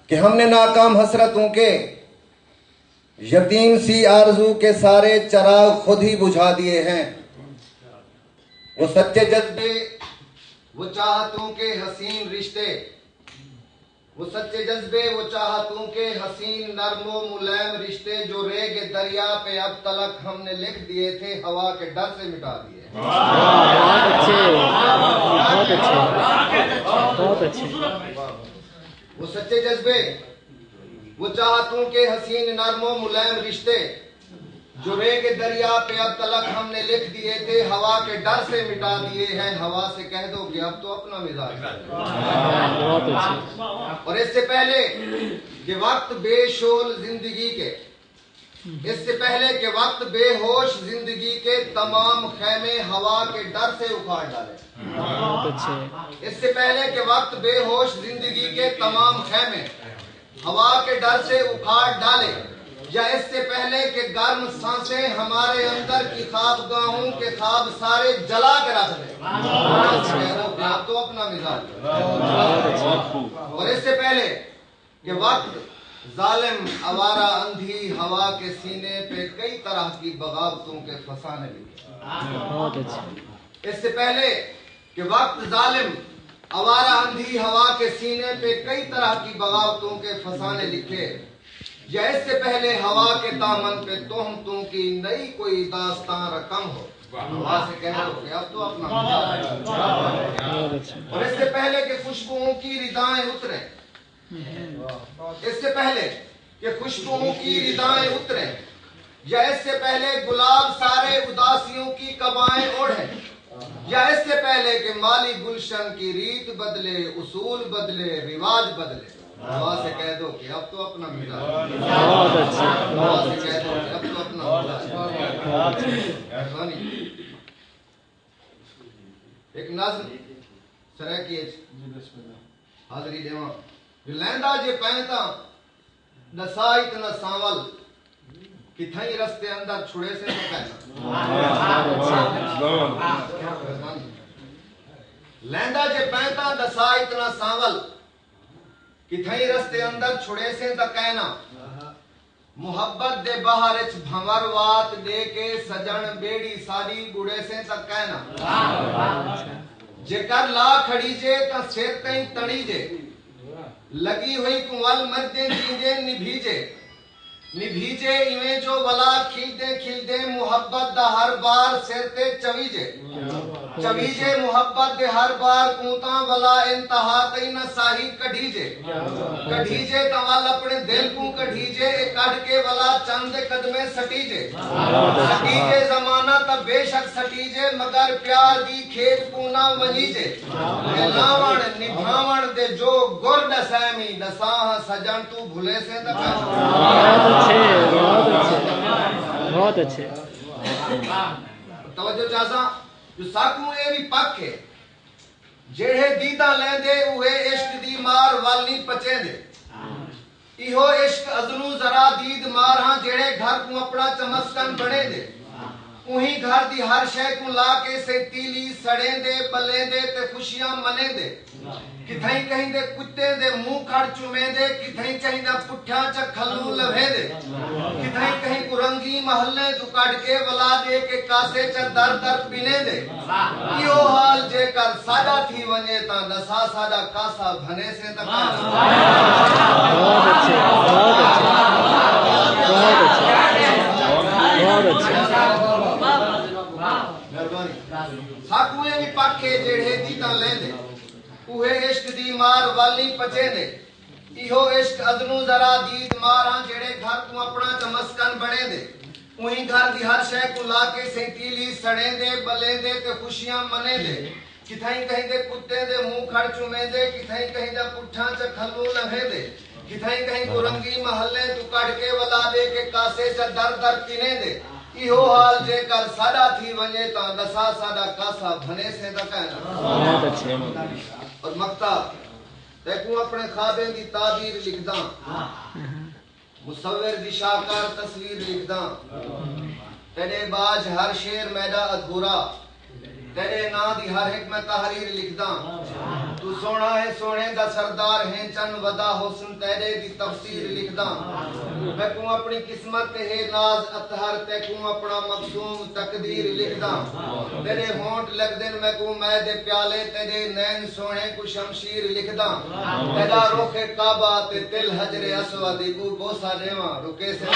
کہ ہم نے ناکام حسرتوں کے یتیم سی آرزو کے سارے چراغ خود ہی بجھا دیے ہیں. وہ سچے جذبے، وہ چاہتوں کے حسین رشتے، وہ سچے جذبے، وہ چاہتوں کے حسین نرم و ملائم رشتے جو ریگ دریا پہ اب تلک ہم نے لکھ دیے تھے، ہوا کے ڈر سے مٹا دیے. بہت اچھے. وہ سچے جذبے، وہ چاہتوں کے حسین نرم و ملائم رشتے جو ریگ دریا پہ اب تلک ہم نے لکھ دیے تھے، ہوا کے ڈر سے مٹا دیے ہیں. ہوا سے کہہ دو کہ اب تو اپنا مزاج ہے. اور اس سے پہلے کہ وقت بے شول زندگی کے، اس سے پہلے کہ وقت بے ہوش زندگی کے تمام خیمے ہوا کے ڈر سے اکھاڑ ڈالے. اس سے پہلے کہ وقت بے ہوش زندگی کے تمام خیمے ہوا کے ڈر سے اکھاڑ ڈالے، یا اس سے پہلے کہ گرم سانسیں ہمارے اندر کی خوابگاہوں کے خواب سارے جلا کے رکھ دے. آپ تو اپنا مزاج. اور اس سے پہلے کہ وقت ظالم آوارہ اندھی ہوا کے سینے پہ کئی طرح کی بغاوتوں کے فسانے لکھے. اس سے پہلے کہ وقت ظالم آوارہ اندھی ہوا کے سینے پہ کئی طرح کی بغاوتوں کے فسانے لکھے، یا اس سے پہلے ہوا کے دامن پہ تہمتوں کی نئی کوئی داستان رقم ہو. ہوا سے کہہ دو کہ اب تو اپنا. اور اس سے پہلے کہ خوشبوؤں کی ردائیں اتریں، اس سے پہلے کہ خوشبوؤں کی ردائیں اتریں، یا اس سے پہلے گلاب سارے اداسیوں کی قبائیں اوڑھیں، یا اس سے پہلے کہ مالی گلشن کی ریت بدلے، اصول بدلے، رواج بدلے. ہوا سے کہہ دو کہ اب تو اپنا مزاج. ہوا سے کہہ دو کہ اب تو اپنا مزاج. ایک نظم سرہ کی حاضری دیواں. لیندا جے پینتا نسائت نہ سانول کتھائی رستے اندر چھڑے سے تو کہنا. لیندا جے پینتا نسائت نہ سانول کتھائی رستے اندر چھڑے سے تو کہنا. محبت دے بہارچ بھمر وات دے کے سجن بیڑی ساری گڑے سے تو کہنا. جے کر لا کھڑی جے تا سیر کہیں تڑی جے، لگی ہوئی کنول مدیں دیجے نبھیجے. نبھیجے ایویں جو ولا کھلدے محبت دا ہر بار سرتے چویجے. چویجے محبت دے ہر بار کونتا ولا انتہا تئی نہ ساہی کڑھیجے. کڑھیجے توال اپنے دل کو کڑھیجے، کڑھ کے ولا چند قدمے سٹیجے. سٹیجے زمانہ تا بے شک سٹیجے، مگر پیار دی کھیت کو نہ ونیجے. لاوڑ نبھاوڑ دے جو گرد سیمی نساہ سجن تو بھلے سے دکھا. بہت اچھے. توجہ چاہساں جو ساکوں اے بھی پک ہے جڑے دیدہ لیں دے اوہے عشق دی مار والی پچے دے. ایہو عشق ازلو ذرا دید مار ہاں جڑے گھر کو اپنا چمسکن بڑے دے. وہیں گھر دی ہر شے کو لا کے سے تیلی سڑیں دے، بلیں دے تے خوشیاں ملیں دے. کتھائیں کہیں دے کتے دے منہ کھڑ چمیں دے، کتھائیں کہیں دے پٹھیاں چا کھلو لبھے دے. کتھائیں کہیں کرنگی محلے تو کڑ کے ولا دے کے کاسے چا در در پینے دے. ایو حال جے کر ساجا تھی ونجے تا نسا ساجا کاسا بھنے سے تکا. بہت اچھے. ساکویں بھی پاکے جڑے دیتا لیں دے، اوہے عشق دی مار والی پچے دے. ایہو عشق ازنو ذرا دید ماراں جڑے گھر کو اپنا چمسکن بڑے دے. وہیں گھر دی ہر شے کو لا کے سینتیلی سڑیں دے، بلیں دے تے خوشیاں منے دے. کتھائیں کہیں دے کتے دے منہ کھڑ چمیں دے، کتھائیں کہیں دے پٹھاں چا کھلو لبھے دے. کتھائیں کہیں کو رنگی محلے تو کڑ کے ولا دے کے کاسے چا در در پینے دے. ایہو حال جے کر ساڈا تھی ونجے تا دسا ساڈا کاسا بھنے سے دا کہنا. اور مقطع دیکھوں اپنے خوابیں دی تعبیر لکھداں، مصور دی شاہکار تصویر لکھداں. تیرے باج ہر شیر میڈا ادھورا، تیرے نا دی ہر حکمت تحریر لکھداں. تو سونا ہے سونے دا سردار ہے چن ودا حسن تیرے دی تفسیر لکھدا میں کو اپنی قسمت ہے ناز اطہر تے کو اپنا مقصوم تقدیر لکھدا تیرے ہونٹ لگ دن میں کو میں دے پیالے تیرے نین سونے کو شمشیر لکھدا تیرا رخ کعبہ تے دل حجر اسود کو بوسا دیواں رکے سے